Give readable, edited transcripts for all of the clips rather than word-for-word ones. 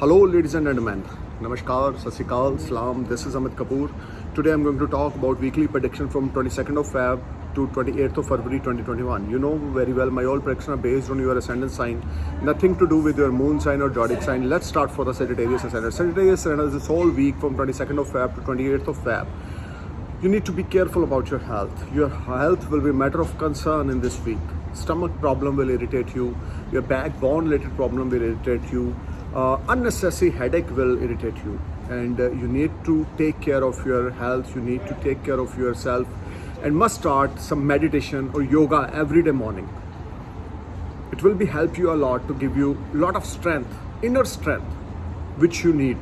Hello, ladies and gentlemen. Namaskar, Sasrikal, Salam. This is Amit Kapoor. Today I'm going to talk about weekly prediction from 22nd of Feb to 28th of February 2021. You know very well my all predictions are based on your ascendant sign, nothing to do with your moon sign or zodiac sign. Let's start for the Sagittarius ascendant. Sagittarius ascendant is this whole week from 22nd of Feb to 28th of Feb. You need to be careful about your health. Your health will be a matter of concern in this week. Stomach problem will irritate you. Your backbone related problem will irritate you. Unnecessary headache will irritate you. And you need to take care of your health. You need to take care of yourself and must start some meditation or yoga every day morning. It will be help you a lot to give you a lot of strength, inner strength, which you need.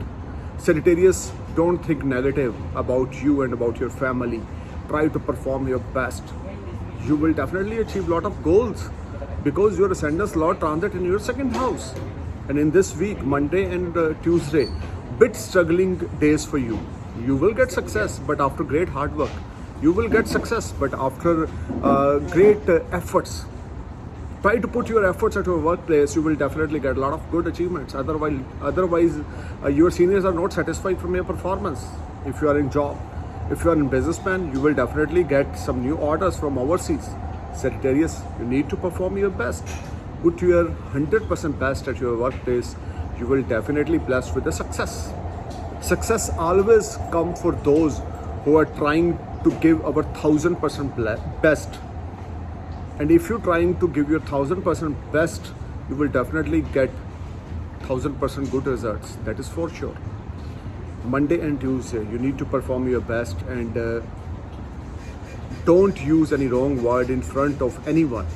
Sagittarius, don't think negative about you and about your family. Try to perform your best. You will definitely achieve a lot of goals because your ascendant Lord transit in your second house. And in this week, Monday and Tuesday, bit struggling days for you. You will get success, but after great hard work. You will get success, but after great efforts. Try to put your efforts at your workplace. You will definitely get a lot of good achievements. Otherwise, your seniors are not satisfied from your performance. If you are in job, if you are in businessman, you will definitely get some new orders from overseas. Sagittarius, you need to perform your best. Put your 100% best at your workplace. You will definitely blessed with the success. Success always comes for those who are trying to give our 1000% best. And if you're trying to give your 1000% best, you will definitely get 1000% good results. That is for sure. Monday and Tuesday, you need to perform your best and don't use any wrong word in front of anyone.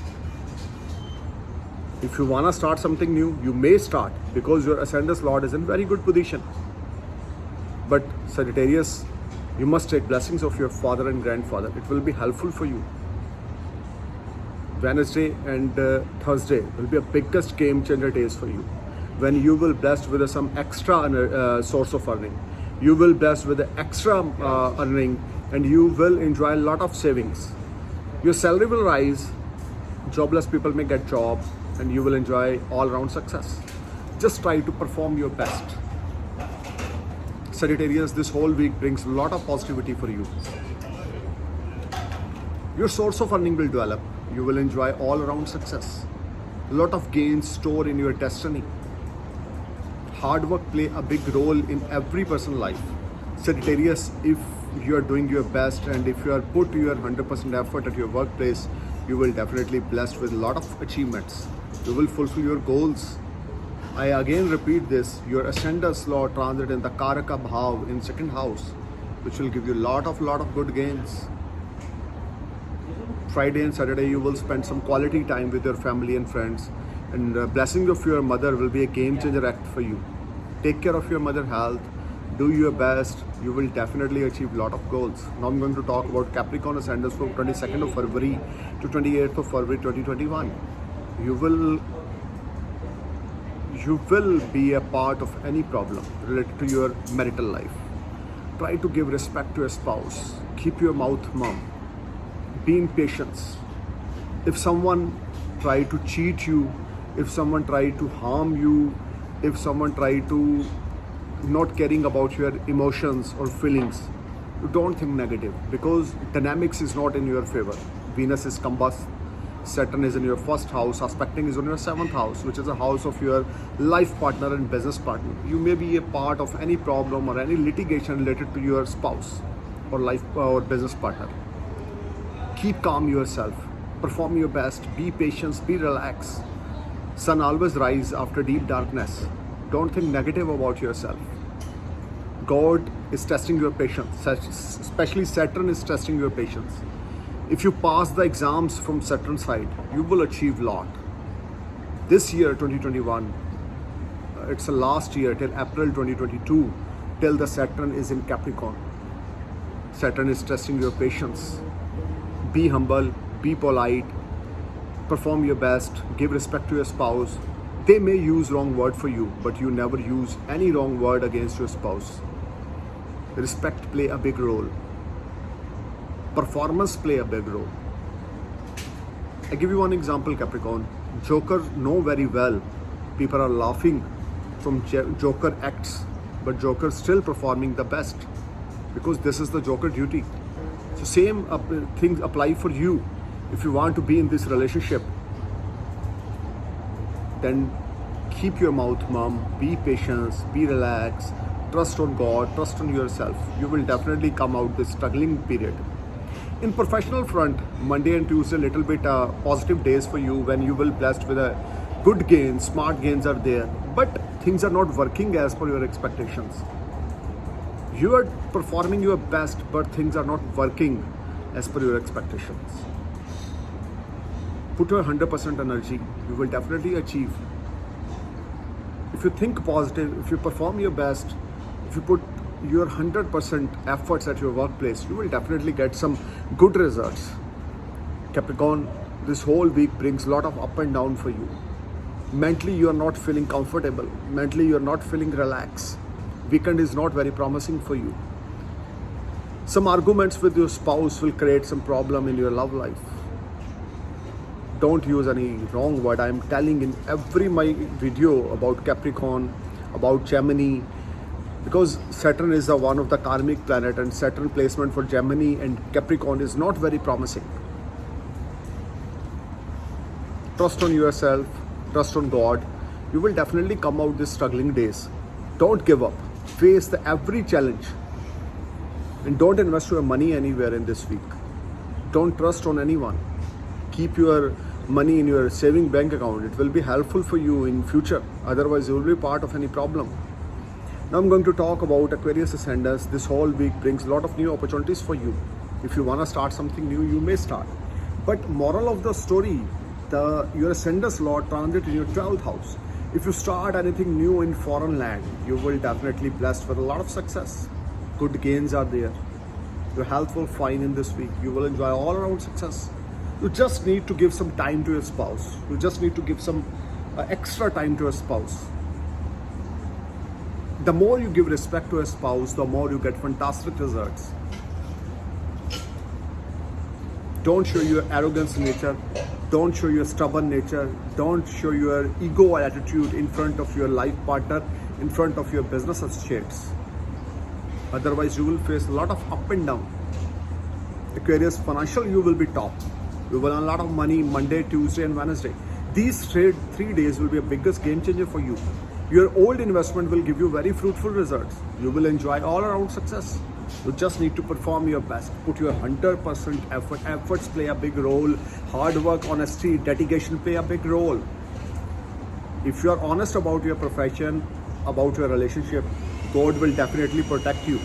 If you wanna start something new, you may start because your ascendant Lord is in very good position. But Sagittarius, you must take blessings of your father and grandfather. It will be helpful for you. Wednesday and Thursday will be a biggest game changer days for you. When you will blessed with some extra source of earning, you will blessed with the extra earning, and you will enjoy a lot of savings. Your salary will rise. Jobless people may get job, and you will enjoy all-round success. Just try to perform your best. Sagittarius, this whole week brings a lot of positivity for you. Your source of earning will develop. You will enjoy all-around success. A lot of gains stored in your destiny. Hard work play a big role in every person's life. Sagittarius, if you are doing your best and if you are put your 100% effort at your workplace, you will definitely blessed with a lot of achievements. You will fulfill your goals. I again repeat this, your ascendant Lord transit in the Karaka Bhav in second house, which will give you a lot of good gains. Friday and Saturday, you will spend some quality time with your family and friends, and blessing of your mother will be a game changer act for you. Take care of your mother health, do your best, you will definitely achieve a lot of goals. Now I'm going to talk about Capricorn ascendants from 22nd of February to 28th of February 2021. You will be a part of any problem related to your marital life. Try to give respect to your spouse. Keep your mouth mum. Be in patience. If someone try to cheat you, if someone try to harm you, if someone try to not caring about your emotions or feelings, you don't think negative because dynamics is not in your favor. Venus is combust, Saturn is in your first house, aspecting is on your seventh house, which is a house of your life partner and business partner. You may be a part of any problem or any litigation related to your spouse or life or business partner. Keep calm yourself, perform your best, be patient, be relaxed. Sun always rise after deep darkness. Don't think negative about yourself. God is testing your patience, especially Saturn is testing your patience. If you pass the exams from Saturn side, you will achieve a lot. This year, 2021, it's the last year till April 2022, till the Saturn is in Capricorn. Saturn is testing your patience. Be humble, be polite, perform your best, give respect to your spouse. They may use wrong word for you, but you never use any wrong word against your spouse. Respect play a big role. Performance play a big role. I give you one example, Capricorn. Joker know very well people are laughing from Joker acts, but Joker still performing the best because this is the Joker duty. So same things apply for you. If you want to be in this relationship, then keep your mouth mum, be patient, be relaxed, trust on God, trust on yourself. You will definitely come out this struggling period. In professional front, Monday and Tuesday little bit positive days for you when you will blessed with a good gains, smart gains are there, but things are not working as per your expectations. You are performing your best, but things are not working as per your expectations. Put your 100% energy, you will definitely achieve. If you think positive, if you perform your best, if you put your 100% efforts at your workplace, you will definitely get some good results. Capricorn, this whole week brings a lot of up and down for you. Mentally, you are not feeling comfortable. Mentally, you are not feeling relaxed. Weekend is not very promising for you. Some arguments with your spouse will create some problem in your love life. Don't use any wrong word. I am telling in every my video about Capricorn, about Gemini, because Saturn is one of the karmic planet, and Saturn placement for Gemini and Capricorn is not very promising. Trust on yourself, trust on God. You will definitely come out these struggling days. Don't give up. Face every challenge. And don't invest your money anywhere in this week. Don't trust on anyone. Keep your money in your saving bank account. It will be helpful for you in future. Otherwise, you will be part of any problem. Now I'm going to talk about Aquarius Ascendants. This whole week brings a lot of new opportunities for you. If you want to start something new, you may start. But moral of the story, your Ascendants Lord transit in your 12th house. If you start anything new in foreign land, you will definitely blessed with a lot of success. Good gains are there. Your health will fine in this week. You will enjoy all around success. You just need to give some time to your spouse. You just need to give some extra time to your spouse. The more you give respect to a spouse, the more you get fantastic results. Don't show your arrogance nature. Don't show your stubborn nature. Don't show your ego attitude in front of your life partner, in front of your business associates. Otherwise, you will face a lot of up and down. Aquarius, financial, you will be top. You will earn a lot of money Monday, Tuesday, and Wednesday. These 3 days will be a biggest game changer for you. Your old investment will give you very fruitful results. You will enjoy all around success. You just need to perform your best. Put your 100% effort. Efforts play a big role. Hard work, honesty, dedication play a big role. If you are honest about your profession, about your relationship, God will definitely protect you.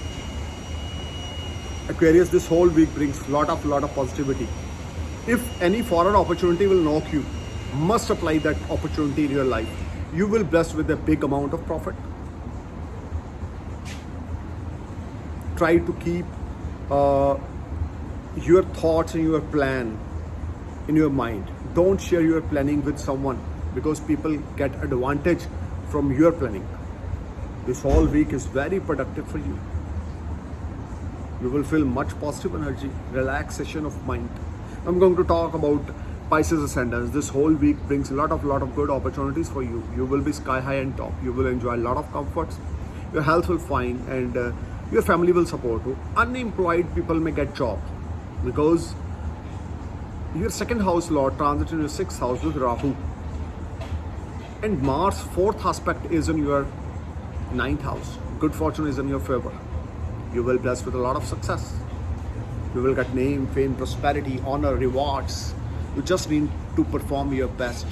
Aquarius, this whole week brings lot of positivity. If any foreign opportunity will knock you, must apply that opportunity in your life. You will blessed with a big amount of profit. Try to keep your thoughts and your plan in your mind. Don't share your planning with someone because people get advantage from your planning. This whole week is very productive for you. You will feel much positive energy, relaxation of mind. I'm going to talk about Pisces Ascendants. This whole week brings a lot of good opportunities for you. You will be sky high and top. You will enjoy a lot of comforts. Your health will fine, and your family will support you. Unemployed people may get job because your second house Lord transit in your 6th house with Rahu, and Mars 4th aspect is in your 9th house. Good fortune is in your favor. You will be blessed with a lot of success. You will get name, fame, prosperity, honor, rewards. You just need to perform your best.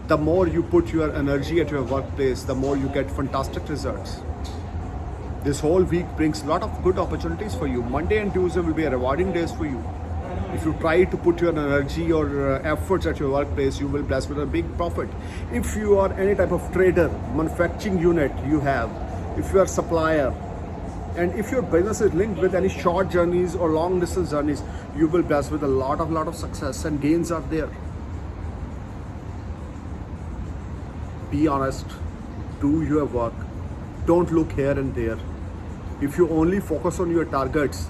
The more you put your energy at your workplace, the more you get fantastic results. This whole week brings a lot of good opportunities for you. Monday and Tuesday will be a rewarding days for you. If you try to put your energy or efforts at your workplace, you will be blessed with a big profit. If you are any type of trader, manufacturing unit you have, if you are supplier, and if your business is linked with any short journeys or long distance journeys, you will be blessed with a lot of success, and gains are there. Be honest, do your work. Don't look here and there. If you only focus on your targets,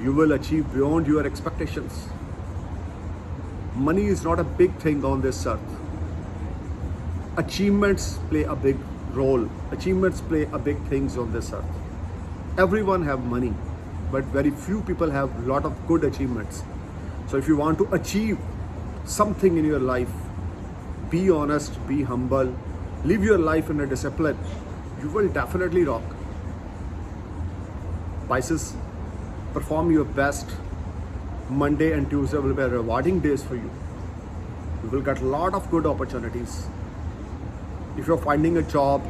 you will achieve beyond your expectations. Money is not a big thing on this earth. Achievements play a big role. Achievements play a big things on this earth. Everyone have money, but very few people have a lot of good achievements. So if you want to achieve something in your life, be honest, be humble, live your life in a discipline, you will definitely rock. Pisces, perform your best. Monday and Tuesday will be rewarding days for you. You will get a lot of good opportunities. If you're finding a job,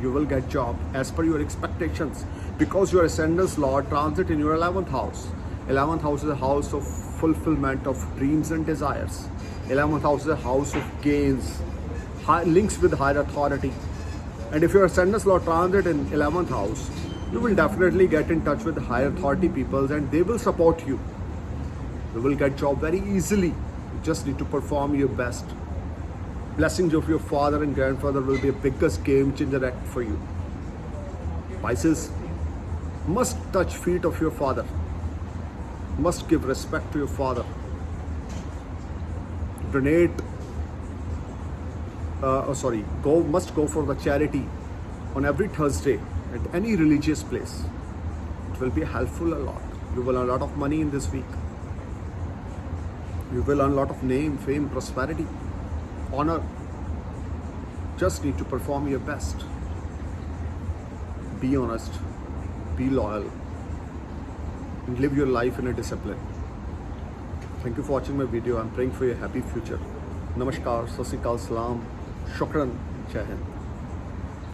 you will get job as per your expectations, because your ascendant's Lord transit in your 11th house. 11th house is a house of fulfillment of dreams and desires. 11th house is a house of gains, links with higher authority. And if your ascendant's Lord transit in 11th house, you will definitely get in touch with higher authority people and they will support you. You will get job very easily. You just need to perform your best. Blessings of your father and grandfather will be a biggest game changer act for you. Pisces, must touch feet of your father. Must give respect to your father. Donate. Must go for the charity on every Thursday at any religious place. It will be helpful a lot. You will earn a lot of money in this week. You will earn a lot of name, fame, prosperity, honor. Just need to perform your best. Be honest, be loyal, and live your life in a discipline. Thank you for watching my video. I'm praying for your happy future. Namaskar, Sat Sri Akal, Salam, Shukran, Jai Hind.